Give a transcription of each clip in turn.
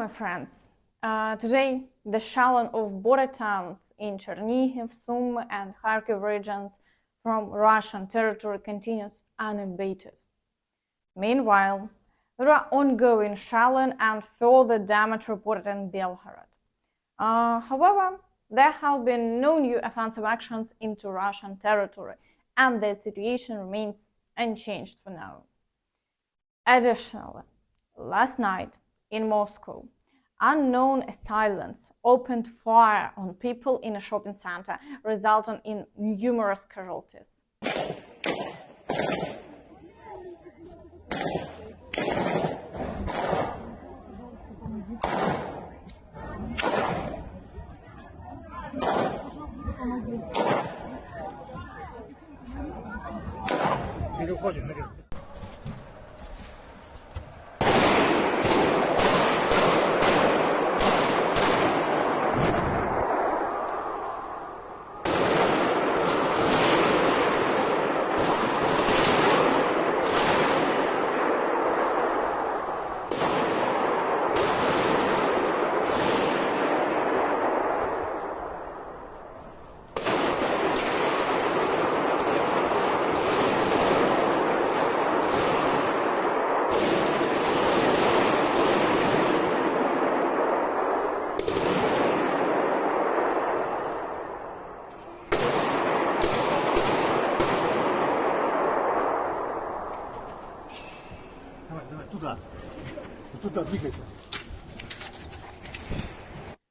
my friends. Today, the shelling of border towns in Chernihiv, Sumy and Kharkiv regions from Russian territory continues unabated. Meanwhile, there are ongoing shelling and further damage reported in Belgorod. However, there have been no new offensive actions into Russian territory, and the situation remains unchanged for now. Additionally, last night in Moscow, unknown assailants opened fire on people in a shopping center, resulting in numerous casualties.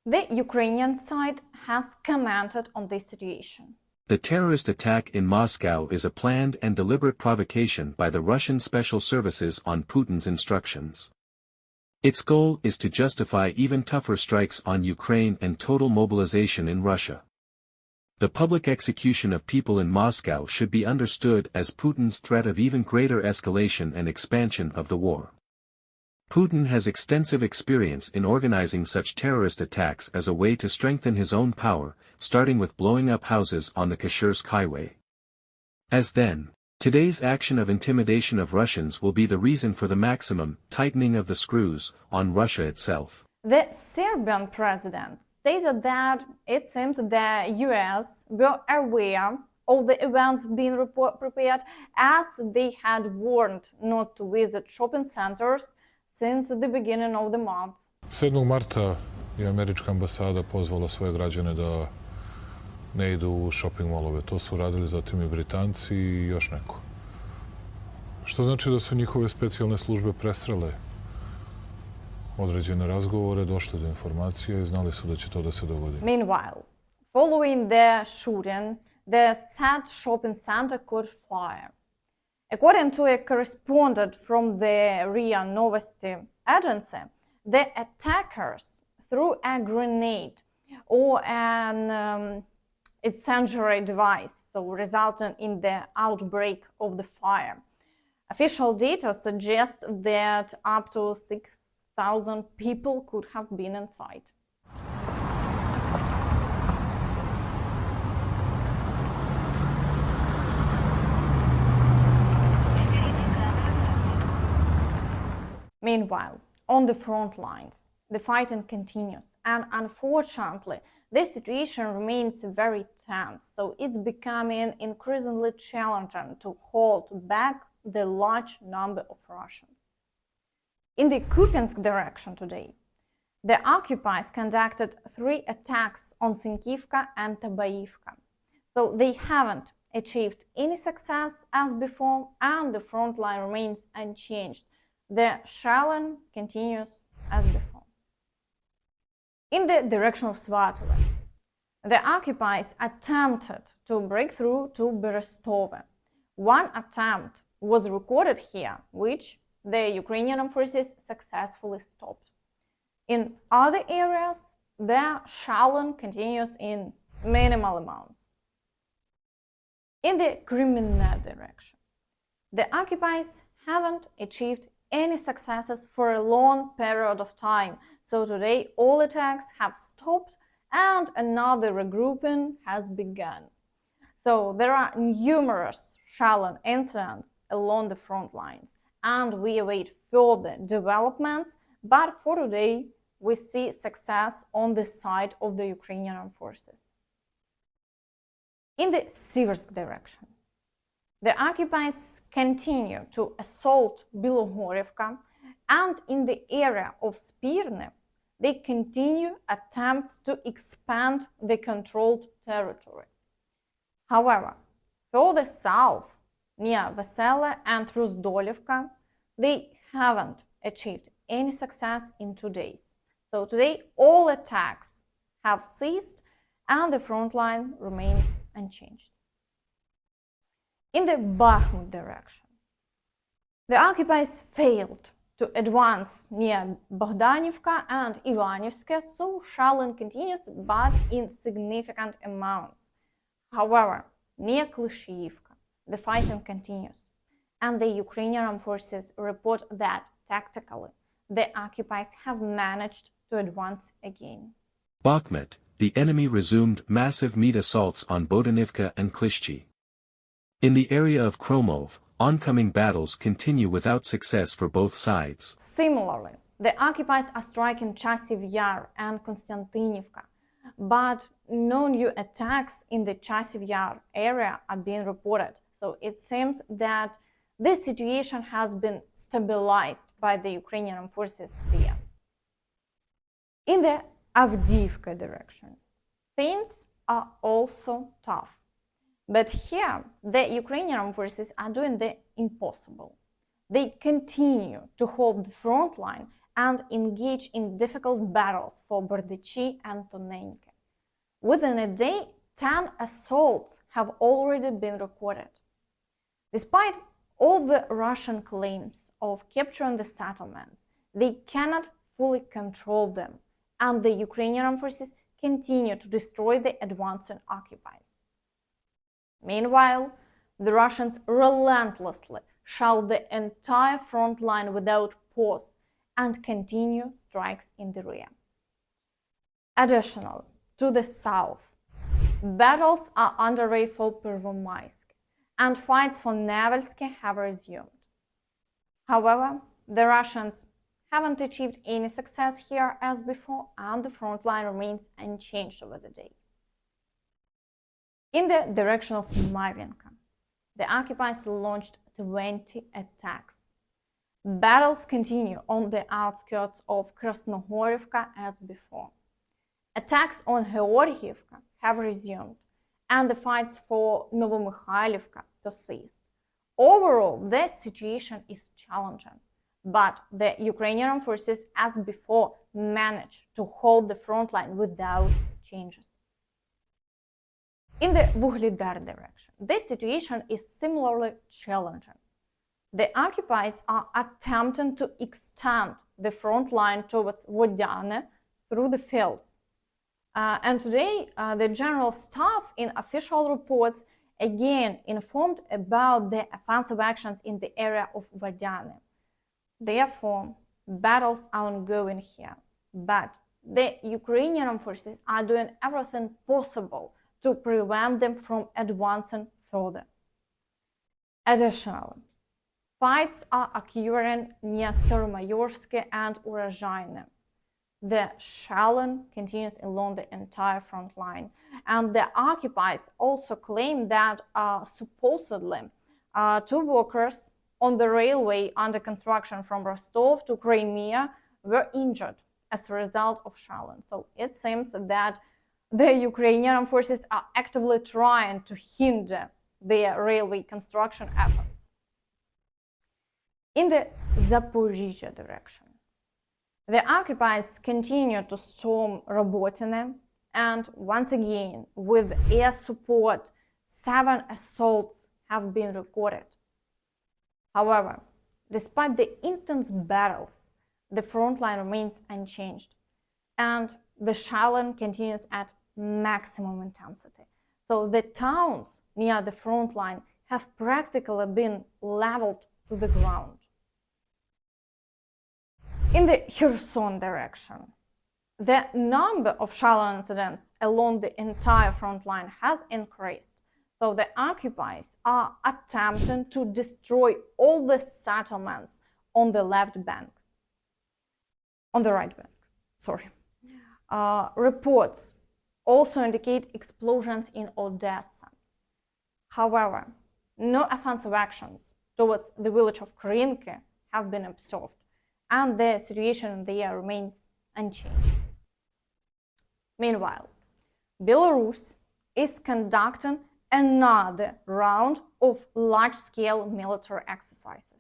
The Ukrainian side has commented on this situation. The terrorist attack in Moscow is a planned and deliberate provocation by the Russian special services on Putin's instructions. Its goal is to justify even tougher strikes on Ukraine and total mobilization in Russia. The public execution of people in Moscow should be understood as Putin's threat of even greater escalation and expansion of the war. Putin has extensive experience in organizing such terrorist attacks as a way to strengthen his own power, starting with blowing up houses on the Kursk highway. Today's action of intimidation of Russians will be the reason for the maximum tightening of the screws on Russia itself. The Serbian President stated that it seems the US were aware of the events being prepared, as they had warned not to visit shopping centers since the beginning of the month. 7. marta je američka ambasada pozvala svoje građane da ne idu u shopping molove. To su radili zatim i Britanci i još neko. Što znači da su njihove specijalne službe presrele određene razgovore, došle do informacije i znali su da će to da se dogodi. Meanwhile, following the shooting, the said shopping center caught fire. According to a correspondent from the RIA Novosti agency, the attackers threw a grenade or an incendiary device, so resulting in the outbreak of the fire. Official data suggests that up to 6,000 people could have been inside. Meanwhile, on the front lines, the fighting continues, and unfortunately, this situation remains very tense, so it's becoming increasingly challenging to hold back the large number of Russians. In the Kupiansk direction today, the occupiers conducted 3 attacks on Sinkivka and Tabaivka, so they haven't achieved any success as before, and the front line remains unchanged. The shelling continues as before. In the direction of Svatove, the occupiers attempted to break through to Berestove. One attempt was recorded here, which the Ukrainian Armed Forces successfully stopped. In other areas, the shelling continues in minimal amounts. In the Crimea direction, the occupiers haven't achieved any successes for a long period of time, so today all attacks have stopped and another regrouping has begun. So there are numerous shelling incidents along the front lines, and we await further developments, but for today we see success on the side of the Ukrainian Armed Forces. In the Siversk direction, the occupiers continue to assault Bilogorivka, and in the area of Spirne, they continue attempts to expand the controlled territory. However, further south, near Vesele and Rusdolivka, they haven't achieved any success in 2 days. So today, all attacks have ceased and the front line remains unchanged. In the Bakhmut direction, the occupiers failed to advance near Bogdanivka and Ivanivska, so shelling continues but in significant amounts. However, near Klishchiivka, the fighting continues, and the Ukrainian Armed Forces report that tactically the occupiers have managed to advance again. Bakhmut, the enemy resumed massive meat assaults on Bodanivka and Klishchi. In the area of Kromov, oncoming battles continue without success for both sides. Similarly, the occupiers are striking Chasiv Yar and Konstantinivka, but no new attacks in the Chasiv Yar area are being reported. So it seems that this situation has been stabilized by the Ukrainian Armed Forces there. In the Avdiivka direction, things are also tough. But here, the Ukrainian Armed Forces are doing the impossible. They continue to hold the front line and engage in difficult battles for Berdichi and Tonenke. Within a day, 10 assaults have already been recorded. Despite all the Russian claims of capturing the settlements, they cannot fully control them, and the Ukrainian Armed Forces continue to destroy the advancing occupiers. Meanwhile, the Russians relentlessly shell the entire front line without pause and continue strikes in the rear. Additionally, to the south, battles are underway for Pervomaisk, and fights for Nevelsky have resumed. However, the Russians haven't achieved any success here as before, and the front line remains unchanged over the day. In the direction of Marvinka, the occupiers launched 20 attacks. Battles continue on the outskirts of Krasnohorivka as before. Attacks on Georgievka have resumed, and the fights for Novomykhailivka persist. Overall, the situation is challenging, but the Ukrainian Armed Forces, as before, manage to hold the front line without changes. In the Vuhledar direction, the situation is similarly challenging. The occupiers are attempting to extend the front line towards Vodyane through the fields. And today, the General Staff in official reports again informed about the offensive actions in the area of Vodyane. Therefore, battles are ongoing here, but the Ukrainian Armed Forces are doing everything possible to prevent them from advancing further. Additionally, fights are occurring near Staromayorsky and Urozhaine. The shelling continues along the entire front line, and the occupiers also claim that supposedly 2 workers on the railway under construction from Rostov to Crimea were injured as a result of shelling. So it seems that the Ukrainian Armed Forces are actively trying to hinder their railway construction efforts. In the Zaporizhia direction, the occupiers continue to storm Robotine, and once again, with air support, 7 assaults have been recorded. However, despite the intense battles, the front line remains unchanged, and the shelling continues at maximum intensity. So the towns near the front line have practically been leveled to the ground. In the Kherson direction, the number of shelling incidents along the entire front line has increased. So the occupiers are attempting to destroy all the settlements on the left bank, on the right bank. Reports also indicate explosions in Odessa. However, no offensive actions towards the village of Krinky have been observed, and the situation there remains unchanged. Meanwhile, Belarus is conducting another round of large-scale military exercises.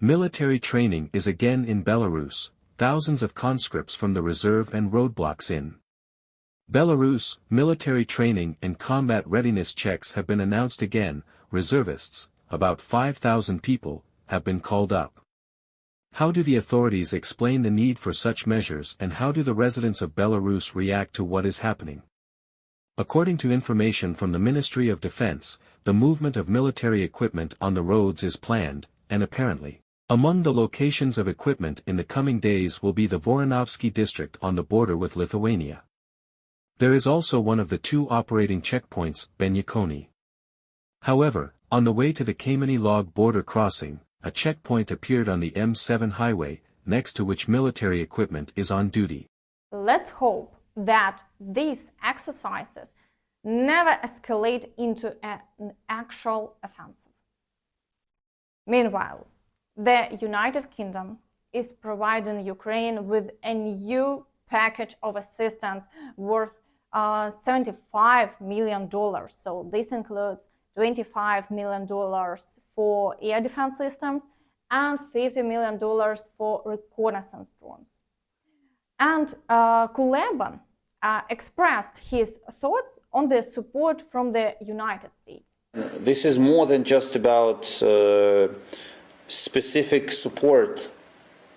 Military training is again in Belarus, thousands of conscripts from the reserve and roadblocks in Belarus. Military training and combat readiness checks have been announced again. Reservists, about 5,000 people, have been called up. How do the authorities explain the need for such measures, and how do the residents of Belarus react to what is happening? According to information from the Ministry of Defense, the movement of military equipment on the roads is planned, and apparently, among the locations of equipment in the coming days will be the Voronovsky district on the border with Lithuania. There is also one of the two operating checkpoints, Benyakoni. However, on the way to the Kameny Log border crossing, a checkpoint appeared on the M7 highway, next to which military equipment is on duty. Let's hope that these exercises never escalate into an actual offensive. Meanwhile, the United Kingdom is providing Ukraine with a new package of assistance worth $75 million. So this includes $25 million for air defense systems and $50 million for reconnaissance drones. And Kuleba expressed his thoughts on the support from the United States. This is more than just about specific support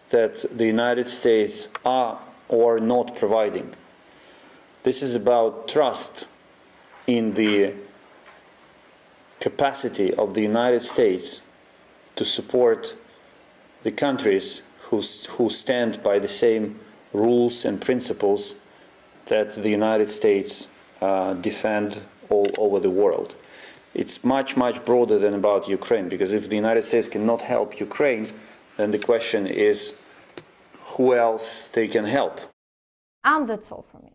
that the United States are or not providing. This is about trust in the capacity of the United States to support the countries who stand by the same rules and principles that the United States defend all over the world. It's much, much broader than about Ukraine, because if the United States cannot help Ukraine, then the question is who else they can help. And that's all from me.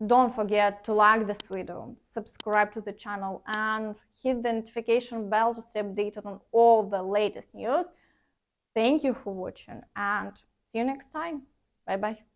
Don't forget to like this video, subscribe to the channel, and hit the notification bell to stay updated on all the latest news. Thank you for watching, and see you next time. Bye bye.